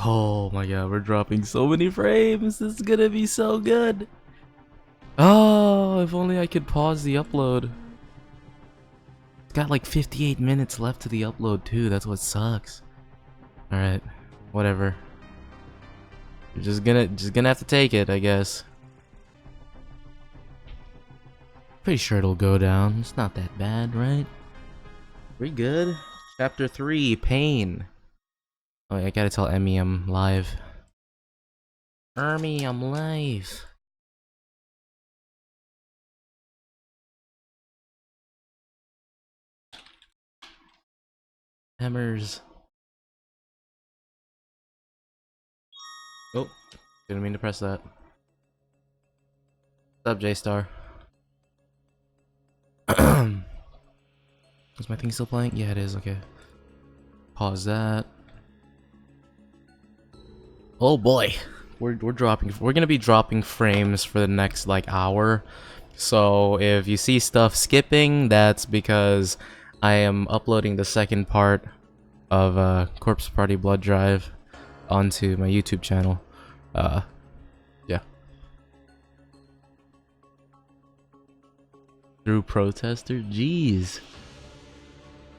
Oh my god, we're dropping so many frames. This is gonna be so good. Oh, if only I could pause the upload. It's got like 58 minutes left to the upload too. That's what sucks. Alright, whatever. You're just gonna have to take it, I guess. Pretty sure it'll go down. It's not that bad, right? We good? Chapter 3, Pain. Oh, I gotta tell Emmy I'm live. Emmy, I'm live. Hammers. Oh, didn't mean to press that. What's up, J-Star? Is my thing still playing? Yeah, it is. Okay. Pause that. Oh boy, we're dropping. We're gonna be dropping frames for the next like hour. So if you see stuff skipping, that's because I am uploading the second part of Corpse Party Blood Drive onto my YouTube channel. Yeah. Through protester? Jeez.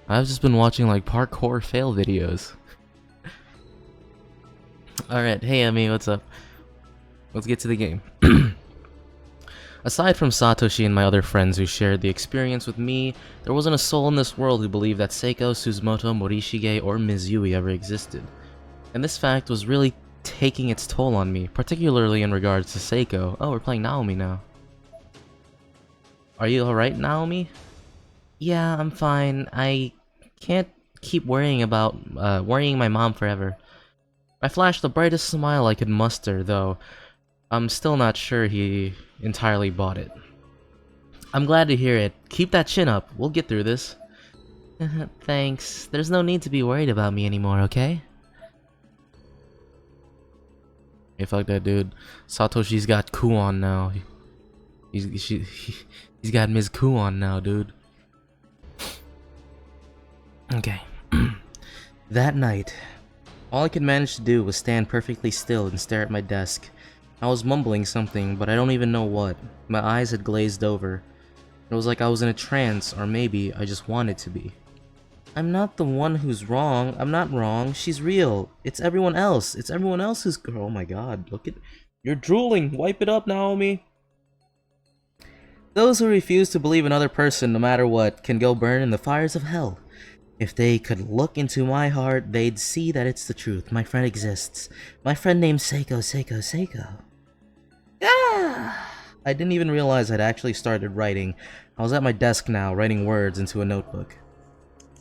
I've just been watching like parkour fail videos. Alright, hey Emmy, what's up? Let's get to the game. Aside from Satoshi and my other friends who shared the experience with me, there wasn't a soul in this world who believed that Seiko, Suzumoto, Morishige, or Mizui ever existed. And this fact was really taking its toll on me, particularly in regards to Seiko. Oh, we're playing Naomi now. Are you alright, Naomi? Yeah, I'm fine. I can't keep worrying about worrying my mom forever. I flashed the brightest smile I could muster, though I'm still not sure he entirely bought it. I'm glad to hear it. Keep that chin up. We'll get through this. Thanks. There's no need to be worried about me anymore, okay? Hey, fuck that dude. Satoshi's got Kuon now. He's got Ms. Kuon now, dude. Okay. That night, all I could manage to do was stand perfectly still and stare at my desk. I was mumbling something, but I don't even know what. My eyes had glazed over. It was like I was in a trance, or maybe I just wanted to be. I'm not the one who's wrong. I'm not wrong. She's real. It's everyone else. It's everyone else who's... Oh my god, look at... You're drooling! Wipe it up, Naomi! Those who refuse to believe another person, no matter what, can go burn in the fires of hell. If they could look into my heart, they'd see that it's the truth. My friend exists. My friend named Seiko. Ah! I didn't even realize I'd actually started writing. I was at my desk now, writing words into a notebook.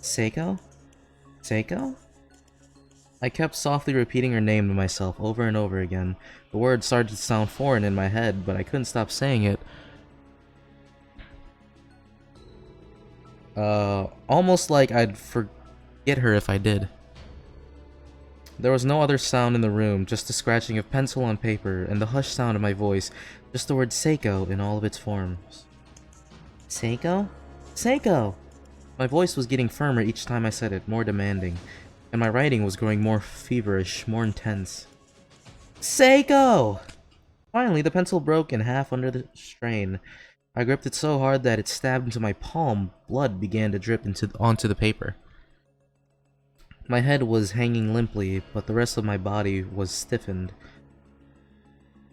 Seiko? Seiko? I kept softly repeating her name to myself over and over again. The words started to sound foreign in my head, but I couldn't stop saying it. Almost like I'd forget her if I did. There was no other sound in the room, just the scratching of pencil on paper and the hushed sound of my voice, just the word Seiko in all of its forms. Seiko? Seiko! My voice was getting firmer each time I said it, more demanding, and my writing was growing more feverish, more intense. Seiko! Finally, the pencil broke in half under the strain. I gripped it so hard that it stabbed into my palm. Blood began to drip onto the paper. My head was hanging limply, but the rest of my body was stiffened.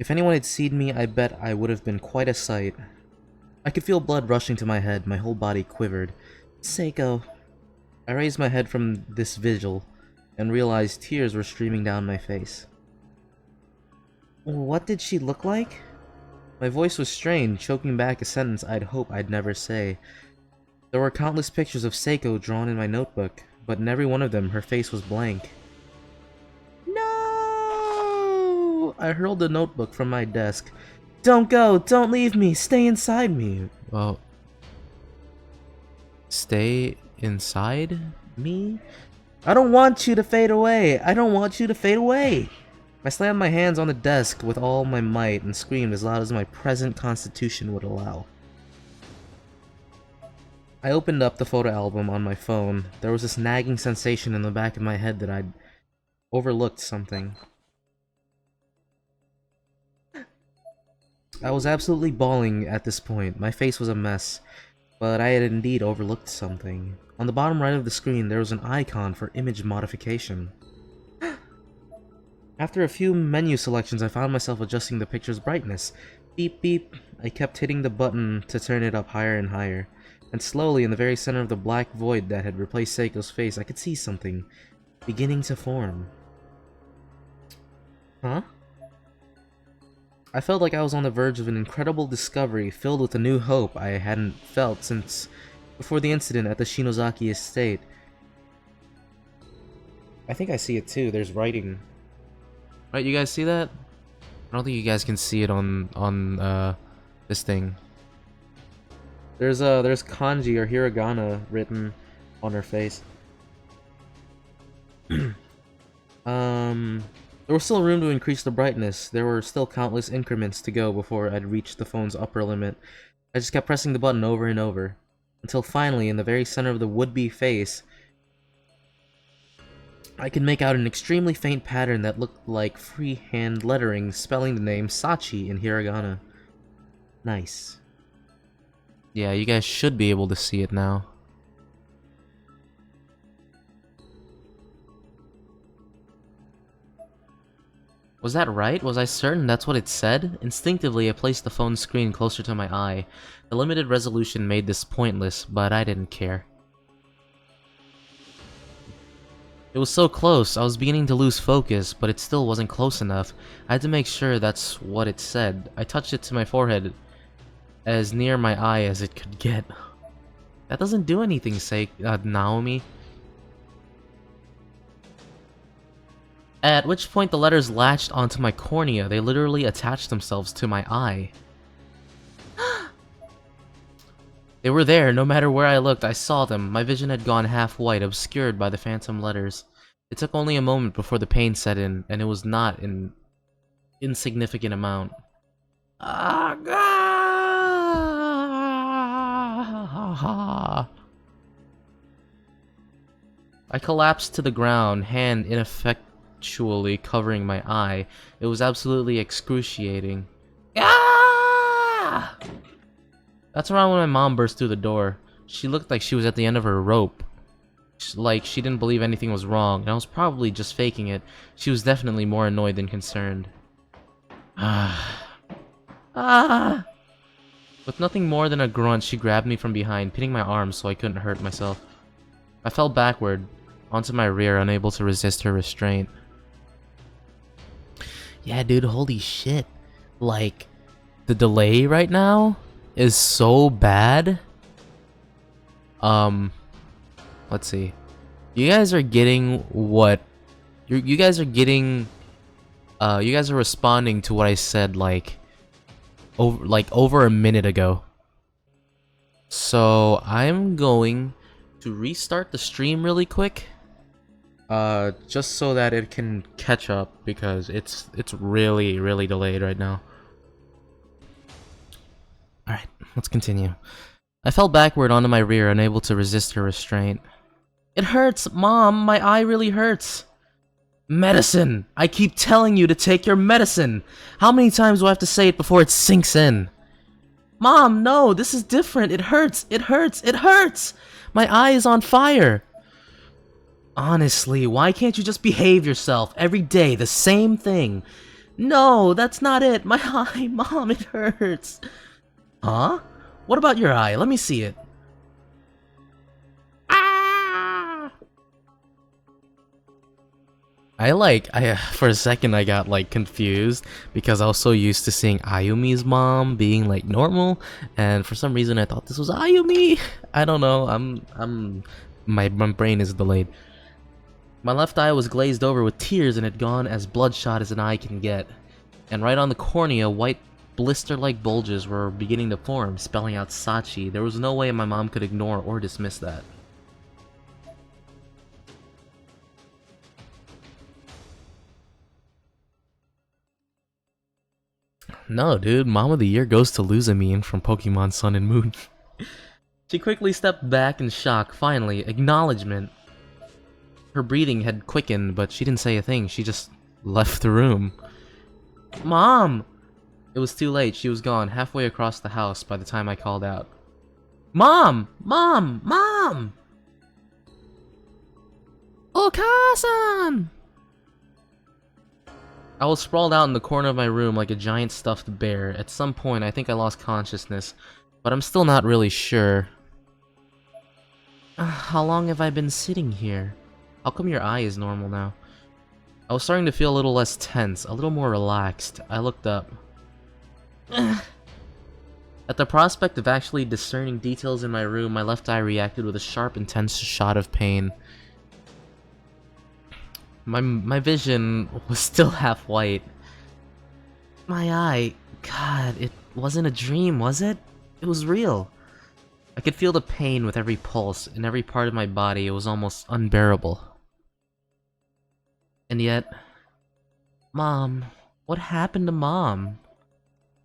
If anyone had seen me, I bet I would have been quite a sight. I could feel blood rushing to my head, my whole body quivered. Seiko. I raised my head from this vigil, and realized tears were streaming down my face. What did she look like? My voice was strained, choking back a sentence I'd hope I'd never say. There were countless pictures of Seiko drawn in my notebook, but in every one of them, her face was blank. No! I hurled the notebook from my desk. Don't go! Don't leave me! Stay inside me! Well... Stay inside me? I don't want you to fade away! I don't want you to fade away! I slammed my hands on the desk with all my might and screamed as loud as my present constitution would allow. I opened up the photo album on my phone. There was this nagging sensation in the back of my head that I'd overlooked something. I was absolutely bawling at this point. My face was a mess, but I had indeed overlooked something. On the bottom right of the screen, there was an icon for image modification. After a few menu selections, I found myself adjusting the picture's brightness. Beep beep. I kept hitting the button to turn it up higher and higher. And slowly, in the very center of the black void that had replaced Seiko's face, I could see something beginning to form. Huh? I felt like I was on the verge of an incredible discovery filled with a new hope I hadn't felt since before the incident at the Shinozaki estate. I think I see it too. There's writing. Right, you guys see that? I don't think you guys can see it on this thing. There's kanji or hiragana written on her face. There was still room to increase the brightness. There were still countless increments to go before I'd reached the phone's upper limit. I just kept pressing the button over and over, until finally, in the very center of the would-be face, I could make out an extremely faint pattern that looked like freehand lettering spelling the name Sachi in hiragana. Nice. Yeah, you guys should be able to see it now. Was that right? Was I certain that's what it said? Instinctively, I placed the phone's screen closer to my eye. The limited resolution made this pointless, but I didn't care. It was so close, I was beginning to lose focus, but it still wasn't close enough. I had to make sure that's what it said. I touched it to my forehead, as near my eye as it could get. That doesn't do anything, Naomi. At which point the letters latched onto my cornea. They literally attached themselves to my eye. They were there, no matter where I looked, I saw them. My vision had gone half-white, obscured by the phantom letters. It took only a moment before the pain set in, and it was not an insignificant amount. I collapsed to the ground, hand ineffectually covering my eye. It was absolutely excruciating. That's around when my mom burst through the door. She looked like she was at the end of her rope. Like she didn't believe anything was wrong, and I was probably just faking it. She was definitely more annoyed than concerned. With nothing more than a grunt, she grabbed me from behind, pinning my arms so I couldn't hurt myself. I fell backward, onto my rear, unable to resist her restraint. Yeah, dude, holy shit. Like, the delay right now is so bad. Let's see. You guys are getting what... You guys are getting... you guys are responding to what I said, like over a minute ago. So, I'm going to restart the stream really quick. Just so that it can catch up, because it's really, really delayed right now. Alright, let's continue. I fell backward onto my rear, unable to resist her restraint. It hurts, Mom! My eye really hurts! Medicine! I keep telling you to take your medicine! How many times do I have to say it before it sinks in? Mom, no! This is different! It hurts! It hurts! It hurts! My eye is on fire! Honestly, why can't you just behave yourself? Every day, the same thing. No, that's not it! My eye! Mom, it hurts! Huh? What about your eye? Let me see it. Ah! For a second I got like confused because I was so used to seeing Ayumi's mom being like normal, and for some reason I thought this was Ayumi. I don't know. My brain is delayed. My left eye was glazed over with tears and had gone as bloodshot as an eye can get. And right on the cornea, white blister-like bulges were beginning to form, spelling out Sachi. There was no way my mom could ignore or dismiss that. No, dude, Mom of the Year goes to Luzamine from Pokemon Sun and Moon. She quickly stepped back in shock. Finally, acknowledgement. Her breathing had quickened, but she didn't say a thing. She just left the room. Mom! It was too late. She was gone, halfway across the house by the time I called out. Mom! Mom! Mom! Okasan! I was sprawled out in the corner of my room like a giant stuffed bear. At some point, I think I lost consciousness, but I'm still not really sure. How long have I been sitting here? How come your eye is normal now? I was starting to feel a little less tense, a little more relaxed. I looked up. At the prospect of actually discerning details in my room, my left eye reacted with a sharp, intense shot of pain. My vision was still half white. My eye... God, it wasn't a dream, was it? It was real. I could feel the pain with every pulse, in every part of my body. It was almost unbearable. And yet... Mom... What happened to Mom?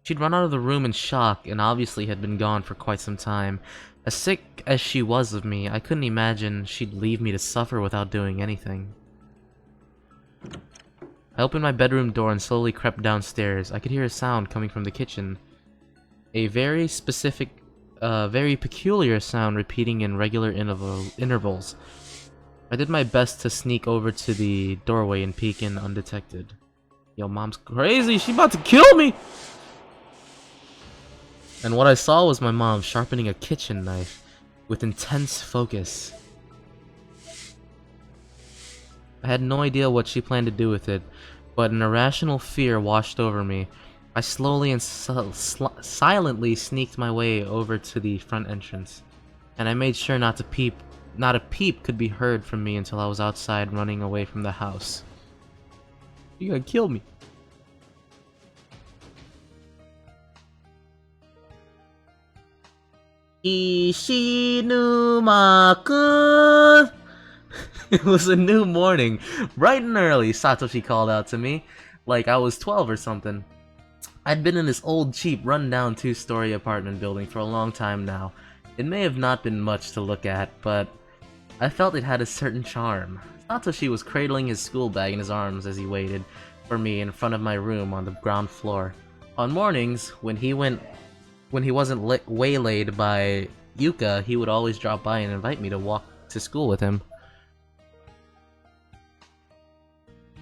She'd run out of the room in shock, and obviously had been gone for quite some time. As sick as she was of me, I couldn't imagine she'd leave me to suffer without doing anything. I opened my bedroom door and slowly crept downstairs. I could hear a sound coming from the kitchen. A very specific, very peculiar sound repeating in regular intervals. I did my best to sneak over to the doorway and peek in undetected. Yo, Mom's crazy! She about to kill me! And what I saw was my mom sharpening a kitchen knife with intense focus. I had no idea what she planned to do with it, but an irrational fear washed over me. I slowly and silently sneaked my way over to the front entrance, and I made sure not a peep could be heard from me until I was outside running away from the house. You gonna kill me. KI-SHI-NU-MA-KUUUUUUN! It was a new morning. Bright and early, Satoshi called out to me, like I was 12 or something. I'd been in this old, cheap, run-down two-story apartment building for a long time now. It may have not been much to look at, but I felt it had a certain charm. Satoshi was cradling his school bag in his arms as he waited for me in front of my room on the ground floor. On mornings, when he wasn't waylaid by Yuka, he would always drop by and invite me to walk to school with him.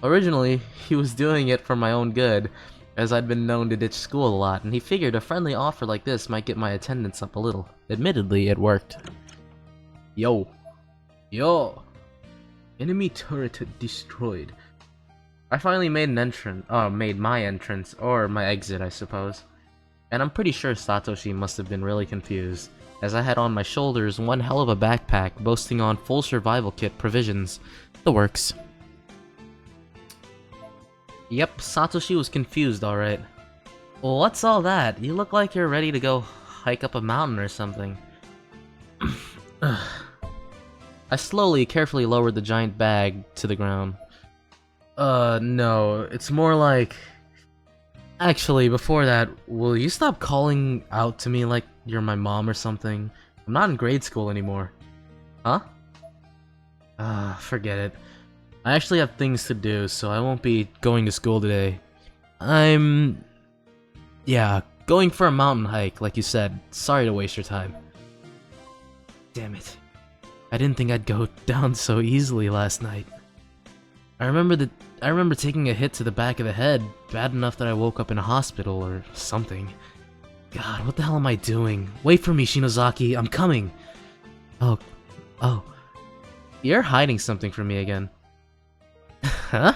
Originally, he was doing it for my own good, as I'd been known to ditch school a lot, and he figured a friendly offer like this might get my attendance up a little. Admittedly, it worked. Yo. Yo. Enemy turret destroyed. I finally made my entrance, or my exit, I suppose. And I'm pretty sure Satoshi must have been really confused, as I had on my shoulders one hell of a backpack boasting on full survival kit provisions. The works. Yep, Satoshi was confused, alright. Well, what's all that? You look like you're ready to go hike up a mountain or something. I slowly, carefully lowered the giant bag to the ground. No, it's more like... Actually, before that, will you stop calling out to me like you're my mom or something? I'm not in grade school anymore. Huh? Forget it. I actually have things to do, so I won't be going to school today. Yeah, going for a mountain hike, like you said. Sorry to waste your time. Damn it. I didn't think I'd go down so easily last night. I remember taking a hit to the back of the head, bad enough that I woke up in a hospital or something. God, what the hell am I doing? Wait for me, Shinozaki, I'm coming! Oh. You're hiding something from me again. Huh?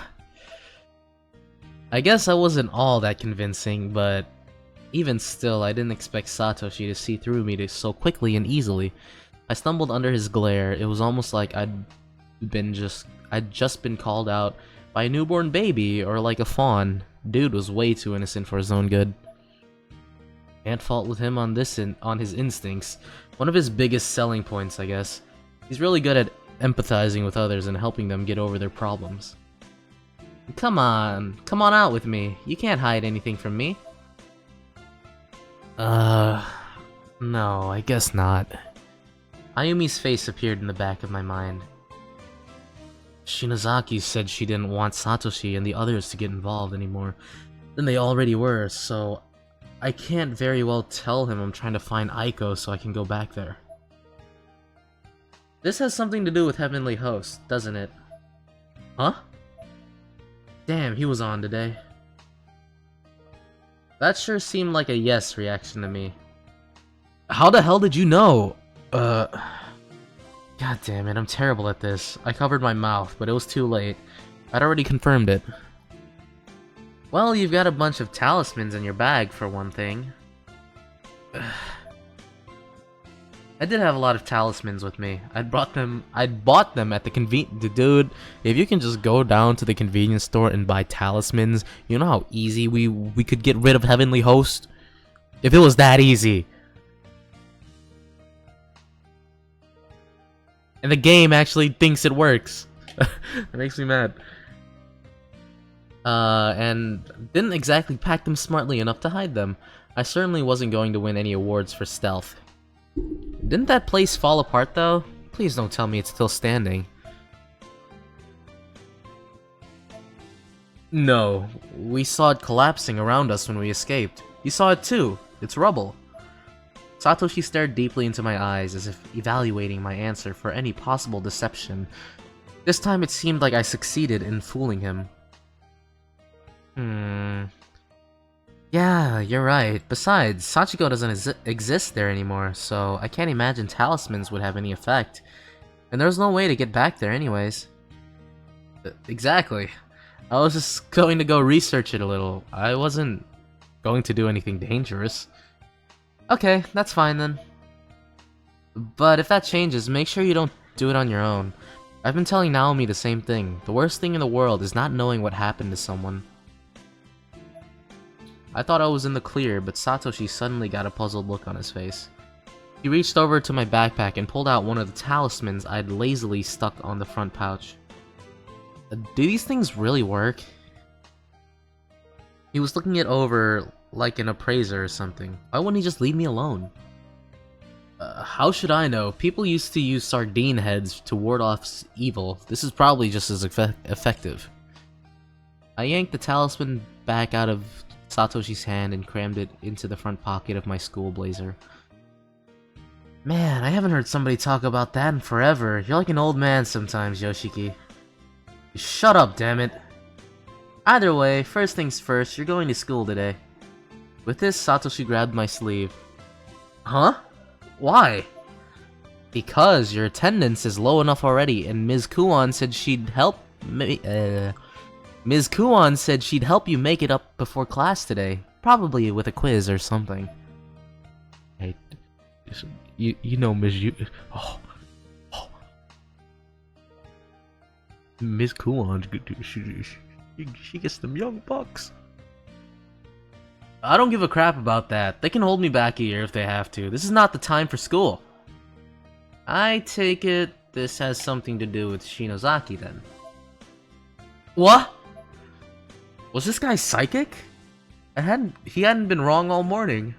I guess I wasn't all that convincing, but even still, I didn't expect Satoshi to see through me so quickly and easily. I stumbled under his glare. It was almost like I'd just been called out by a newborn baby or like a fawn. Dude was way too innocent for his own good. Can't fault with him on his instincts. One of his biggest selling points, I guess. He's really good at empathizing with others and helping them get over their problems. Come on out with me. You can't hide anything from me. No, I guess not. Ayumi's face appeared in the back of my mind. Shinozaki said she didn't want Satoshi and the others to get involved anymore than they already were, so I can't very well tell him I'm trying to find Aiko so I can go back there. This has something to do with Heavenly Host, doesn't it? Huh? Damn, he was on today. That sure seemed like a yes reaction to me. How the hell did you know? God damn it, I'm terrible at this. I covered my mouth, but it was too late. I'd already confirmed it. Well, you've got a bunch of talismans in your bag, for one thing. I did have a lot of talismans with me. I'd bought them at the Dude, if you can just go down to the convenience store and buy talismans, you know how easy we could get rid of Heavenly Host? If it was that easy. And the game actually thinks it works. It makes me mad. And didn't exactly pack them smartly enough to hide them. I certainly wasn't going to win any awards for stealth. Didn't that place fall apart though? Please don't tell me it's still standing. No, we saw it collapsing around us when we escaped. You saw it too. It's rubble. Satoshi stared deeply into my eyes as if evaluating my answer for any possible deception. This time it seemed like I succeeded in fooling him. Yeah, you're right. Besides, Sachiko doesn't exist there anymore, so I can't imagine talismans would have any effect. And there's no way to get back there anyways. Exactly. I was just going to go research it a little. I wasn't going to do anything dangerous. Okay, that's fine then. But if that changes, make sure you don't do it on your own. I've been telling Naomi the same thing. The worst thing in the world is not knowing what happened to someone. I thought I was in the clear, but Satoshi suddenly got a puzzled look on his face. He reached over to my backpack and pulled out one of the talismans I'd lazily stuck on the front pouch. Do these things really work? He was looking it over like an appraiser or something. Why wouldn't he just leave me alone? How should I know? People used to use sardine heads to ward off evil. This is probably just as effective. I yanked the talisman back out of Satoshi's hand and crammed it into the front pocket of my school blazer. Man, I haven't heard somebody talk about that in forever. You're like an old man sometimes, Yoshiki. Shut up, damn it. Either way, first things first, you're going to school today. With this, Satoshi grabbed my sleeve. Huh? Why? Because your attendance is low enough already, and Ms. Kuon said she'd help me. Ms. Kuon said she'd help you make it up before class today, probably with a quiz or something. Hey, you know Ms. Ms. Kuon, she gets them young bucks. I don't give a crap about that. They can hold me back a year if they have to. This is not the time for school. I take it this has something to do with Shinozaki then. What? Was this guy psychic? He hadn't been wrong all morning.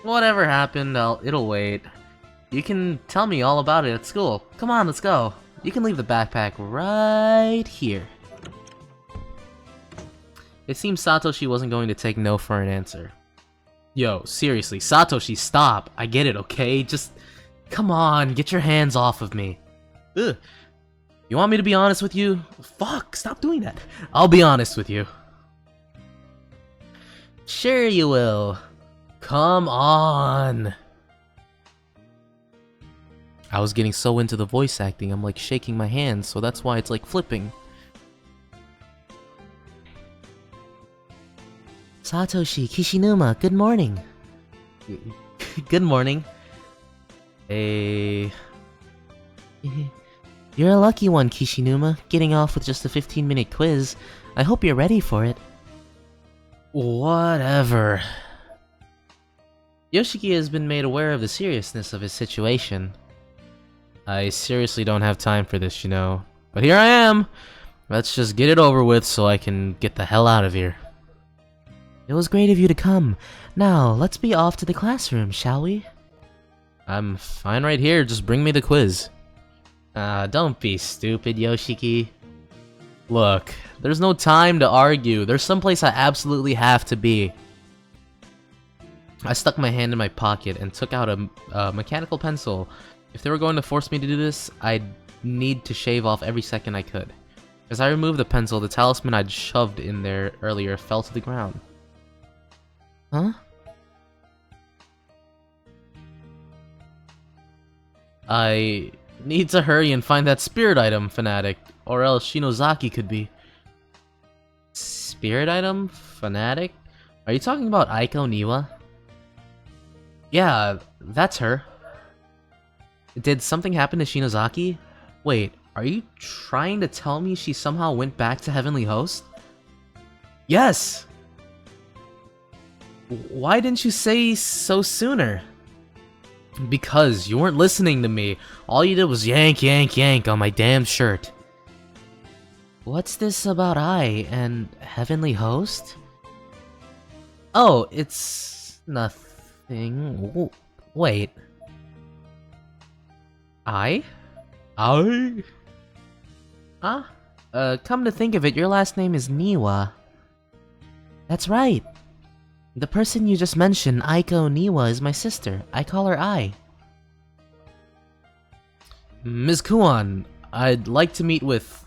Whatever happened, it'll wait. You can tell me all about it at school. Come on, let's go. You can leave the backpack right here. It seems Satoshi wasn't going to take no for an answer. Yo, seriously, Satoshi, stop. I get it, okay? Just, come on, get your hands off of me. Ugh. You want me to be honest with you? Fuck, stop doing that. I'll be honest with you. Sure you will. Come on. I was getting so into the voice acting, I'm like shaking my hands, so that's why it's like flipping. Satoshi, Kishinuma, good morning. Good morning. Hey. You're a lucky one, Kishinuma, getting off with just a 15-minute quiz. I hope you're ready for it. Whatever. Yoshiki has been made aware of the seriousness of his situation. I seriously don't have time for this, you know. But here I am! Let's just get it over with so I can get the hell out of here. It was great of you to come. Now, let's be off to the classroom, shall we? I'm fine right here, just bring me the quiz. Don't be stupid, Yoshiki. Look, there's no time to argue. There's someplace I absolutely have to be. I stuck my hand in my pocket and took out a mechanical pencil. If they were going to force me to do this, I'd need to shave off every second I could. As I removed the pencil, the talisman I'd shoved in there earlier fell to the ground. Huh? I need to hurry and find that spirit item, fanatic, or else Shinozaki could be. Spirit item? Fanatic? Are you talking about Aiko Niwa? Yeah, that's her. Did something happen to Shinozaki? Wait, are you trying to tell me she somehow went back to Heavenly Host? Yes! Why didn't you say so sooner? Because you weren't listening to me. All you did was yank, yank, yank on my damn shirt. What's this about I and Heavenly Host? Oh, it's nothing. Wait. I? Huh? Come to think of it, your last name is Niwa. That's right. The person you just mentioned, Aiko Niwa, is my sister. I call her Ai. Ms. Kuon, I'd like to meet with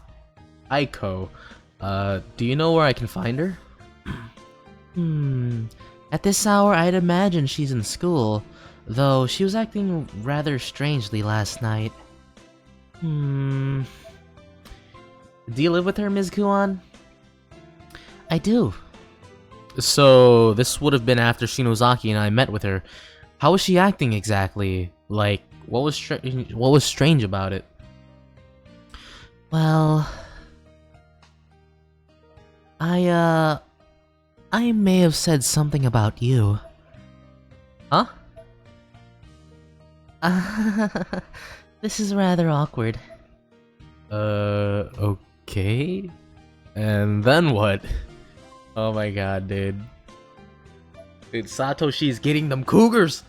Aiko. Do you know where I can find her? At this hour, I'd imagine she's in school, though she was acting rather strangely last night. Do you live with her, Ms. Kuon? I do. So, this would have been after Shinozaki and I met with her. How was she acting exactly? Like, what was strange about it? Well, I may have said something about you. Huh? This is rather awkward. Okay. And then what? Oh my god, dude. Dude, Satoshi's getting them cougars!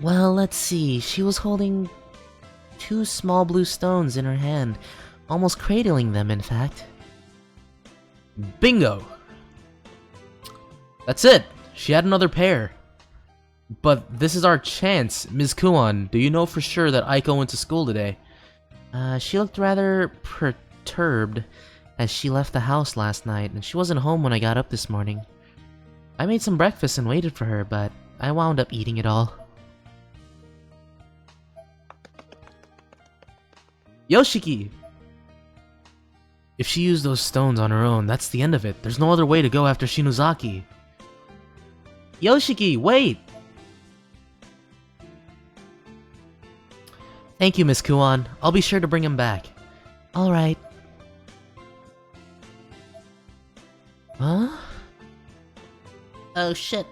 Well, let's see. She was holding 2 small blue stones in her hand, almost cradling them, in fact. Bingo! That's it! She had another pair. But this is our chance. Ms. Kuon, do you know for sure that Aiko went to school today? She looked rather perturbed as she left the house last night, and she wasn't home when I got up this morning. I made some breakfast and waited for her, but I wound up eating it all. Yoshiki! If she used those stones on her own, that's the end of it. There's no other way to go after Shinozaki. Yoshiki, wait! Thank you, Miss Kuon. I'll be sure to bring him back. Alright. Huh? Oh shit.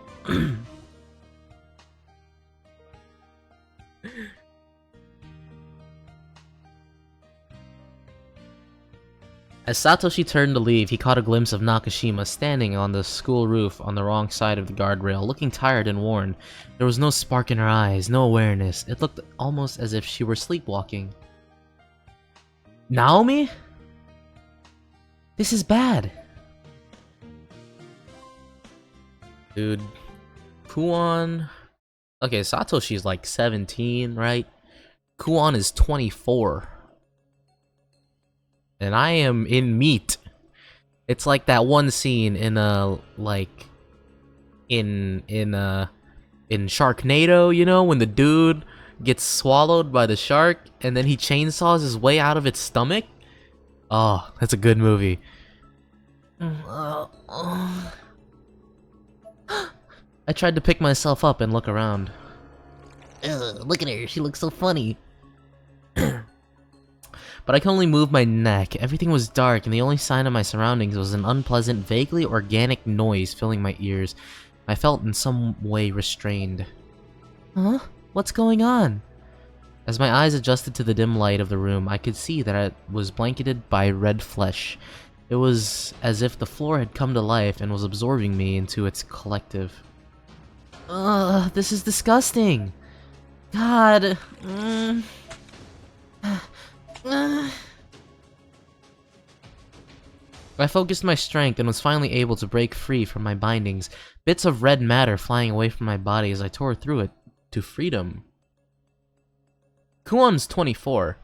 As Satoshi turned to leave, he caught a glimpse of Nakashima standing on the school roof on the wrong side of the guardrail, looking tired and worn. There was no spark in her eyes, no awareness. It looked almost as if she were sleepwalking. Naomi? This is bad. Dude, Kuon... Okay, Satoshi's like 17, right? Kuon is 24. And I am in meat. It's like that one scene in in Sharknado, you know, when the dude gets swallowed by the shark and then he chainsaws his way out of its stomach. Oh, that's a good movie. I tried to pick myself up and look around. Look at her, she looks so funny. But I could only move my neck. Everything was dark, and the only sign of my surroundings was an unpleasant, vaguely organic noise filling my ears. I felt in some way restrained. Huh? What's going on? As my eyes adjusted to the dim light of the room, I could see that it was blanketed by red flesh. It was as if the floor had come to life and was absorbing me into its collective. This is disgusting. God. I focused my strength and was finally able to break free from my bindings, bits of red matter flying away from my body as I tore through it to freedom. Kuon's 24.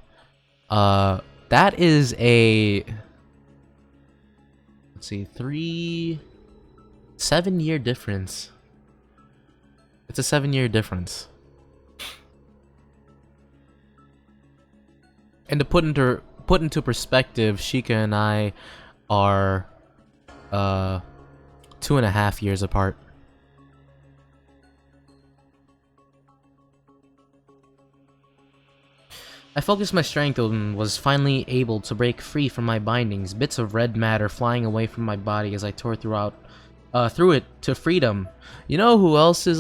That is a... Let's see, 7-year difference. It's a 7-year difference. And to put into perspective, Shika and I are 2.5 years apart. I focused my strength and was finally able to break free from my bindings, bits of red matter flying away from my body as I tore through it to freedom. You know who else is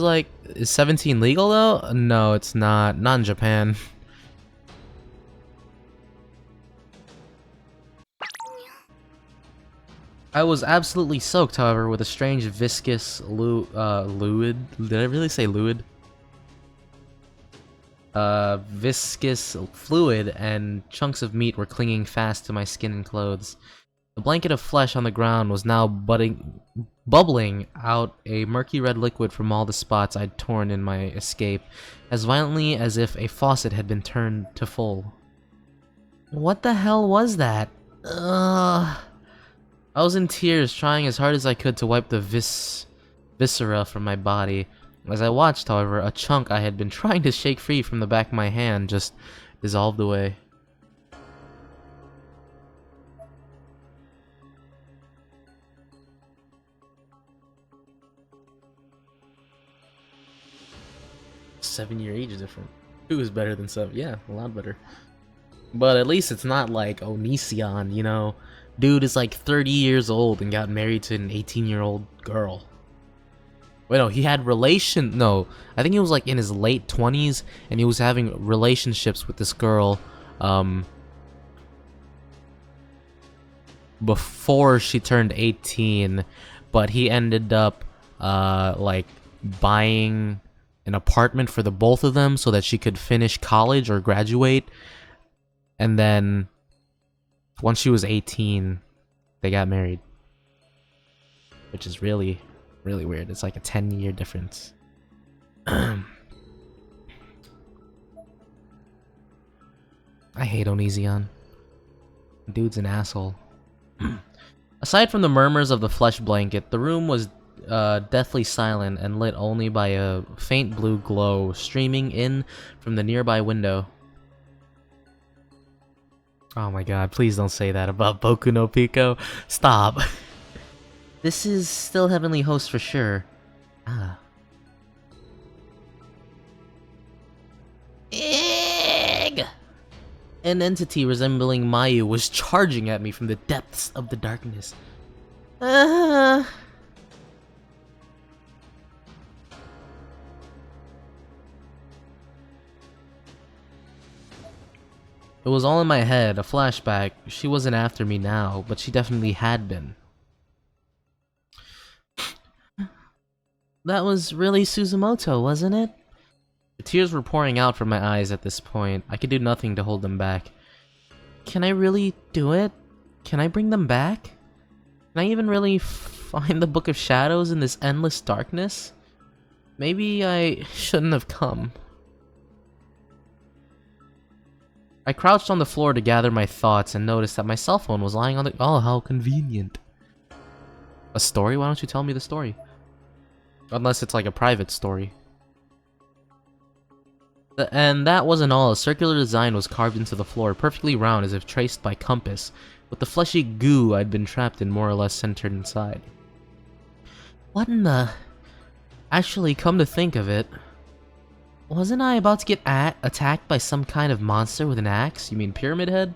17 legal though? No, it's not. Not in Japan. I was absolutely soaked, however, with a strange viscous fluid. Did I really say fluid? Viscous fluid and chunks of meat were clinging fast to my skin and clothes. The blanket of flesh on the ground was now bubbling out a murky red liquid from all the spots I'd torn in my escape, as violently as if a faucet had been turned to full. What the hell was that? Ugh. I was in tears, trying as hard as I could to wipe the viscera from my body. As I watched, however, a chunk I had been trying to shake free from the back of my hand just dissolved away. Seven-year age difference. 2 is better than 7. Yeah, a lot better. But at least it's not like Onision, you know? Dude is like 30 years old and got married to an 18-year-old girl. Wait, no, he had no, I think he was like in his late 20s and he was having relationships with this girl before she turned 18, but he ended up like buying an apartment for the both of them so that she could finish college or graduate. And then once she was 18, they got married, which is really weird. It's like a 10-year difference. I hate Onision. Dude's an asshole. Aside from the murmurs of the flesh blanket, the room was deathly silent and lit only by a faint blue glow streaming in from the nearby window. Oh my god, please don't say that about Boku no Pico. Stop. This is still Heavenly Host for sure. Ah. Egg! An entity resembling Mayu was charging at me from the depths of the darkness. It was all in my head, a flashback. She wasn't after me now, but she definitely had been. That was really Suzumoto, wasn't it? The tears were pouring out from my eyes at this point. I could do nothing to hold them back. Can I really do it? Can I bring them back? Can I even really find the Book of Shadows in this endless darkness? Maybe I shouldn't have come. I crouched on the floor to gather my thoughts and noticed that my cell phone was lying on the... Oh, how convenient. A story? Why don't you tell me the story? Unless it's like a private story. And that wasn't all. A circular design was carved into the floor, perfectly round as if traced by compass, with the fleshy goo I'd been trapped in more or less centered inside. What in the... Actually, come to think of it, wasn't I about to get attacked by some kind of monster with an axe? You mean Pyramid Head?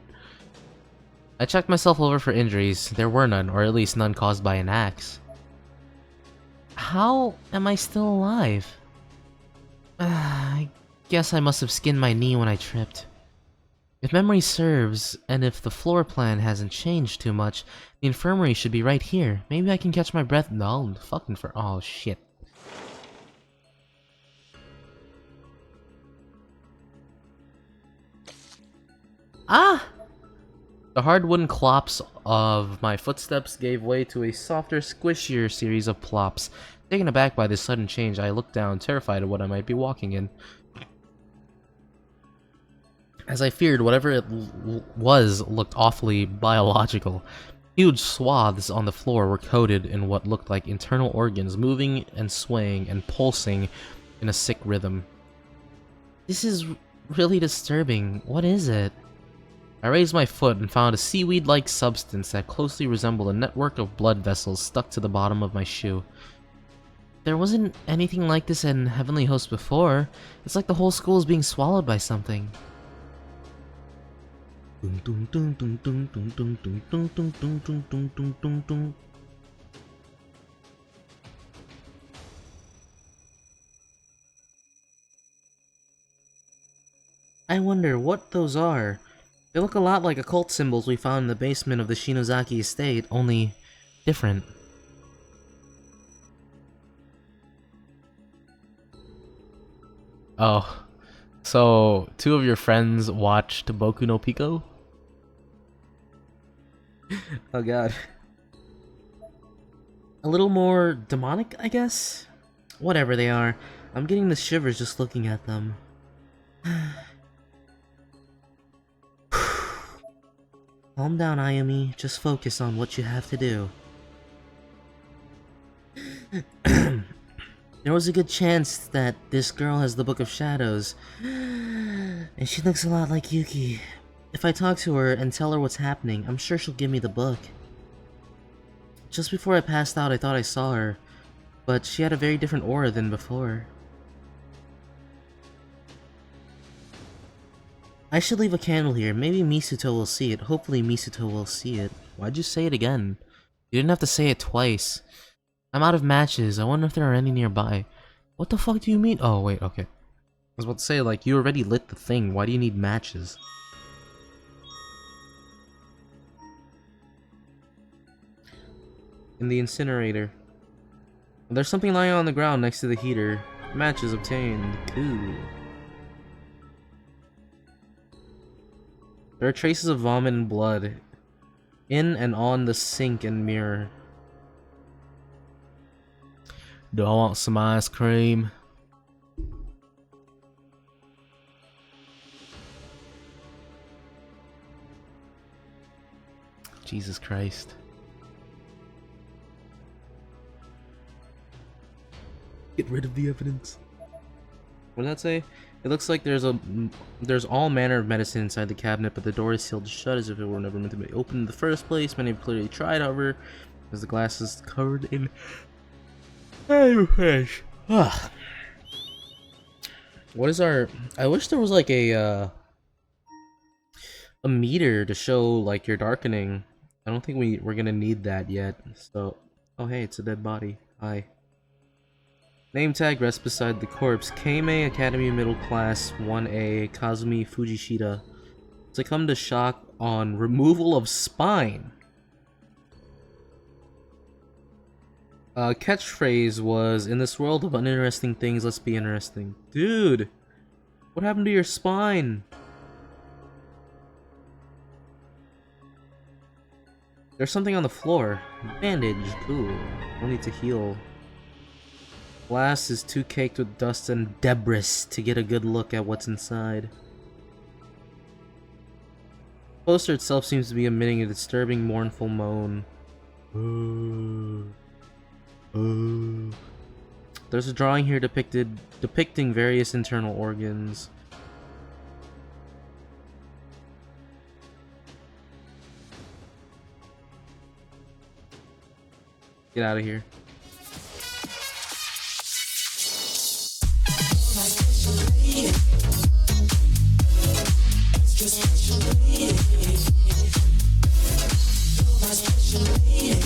I checked myself over for injuries. There were none, or at least none caused by an axe. How am I still alive? I guess I must have skinned my knee when I tripped. If memory serves, and if the floor plan hasn't changed too much, the infirmary should be right here. Maybe I can catch my breath. No, fucking oh shit. Ah! The hard wooden clops of my footsteps gave way to a softer, squishier series of plops. Taken aback by this sudden change, I looked down, terrified of what I might be walking in. As I feared, whatever it was looked awfully biological. Huge swaths on the floor were coated in what looked like internal organs, moving and swaying and pulsing in a sick rhythm. This is really disturbing. What is it? I raised my foot and found a seaweed-like substance that closely resembled a network of blood vessels stuck to the bottom of my shoe. There wasn't anything like this in Heavenly Host before. It's like the whole school is being swallowed by something. I wonder what those are. They look a lot like occult symbols we found in the basement of the Shinozaki estate, only different. Oh, so two of your friends watched Boku no Pico? Oh god. A little more demonic, I guess? Whatever they are, I'm getting the shivers just looking at them. Calm down, Ayumi. Just focus on what you have to do. There was a good chance that this girl has the Book of Shadows. And she looks a lot like Yuki. If I talk to her and tell her what's happening, I'm sure she'll give me the book. Just before I passed out, I thought I saw her, but she had a very different aura than before. I should leave a candle here. Maybe Misuto will see it. Hopefully Misuto will see it. Why'd you say it again? You didn't have to say it twice. I'm out of matches. I wonder if there are any nearby. What the fuck do you mean? Oh, wait, okay. I was about to say, like, you already lit the thing. Why do you need matches? In the incinerator. There's something lying on the ground next to the heater. Matches obtained. Cool. There are traces of vomit and blood in and on the sink and mirror. Do I want some ice cream? Jesus Christ. Get rid of the evidence. What did that say? It looks like there's all manner of medicine inside the cabinet, but the door is sealed shut as if it were never meant to be opened in the first place. Many have clearly tried, however, as the glass is covered in fish. What is our? I wish there was like a meter to show like your darkening. I don't think we're gonna need that yet. So, oh hey, it's a dead body. Hi. Name tag rests beside the corpse. Keimei Academy Middle Class 1A Kazumi Fujishita. Succumbed to shock on removal of spine. Catchphrase was, in this world of uninteresting things, let's be interesting. Dude! What happened to your spine? There's something on the floor. Bandage. Cool. No need to heal. Glass is too caked with dust and debris to get a good look at what's inside. The poster itself seems to be emitting a disturbing, mournful moan. There's a drawing here depicting various internal organs. Get out of here. Just special lady. My special lady.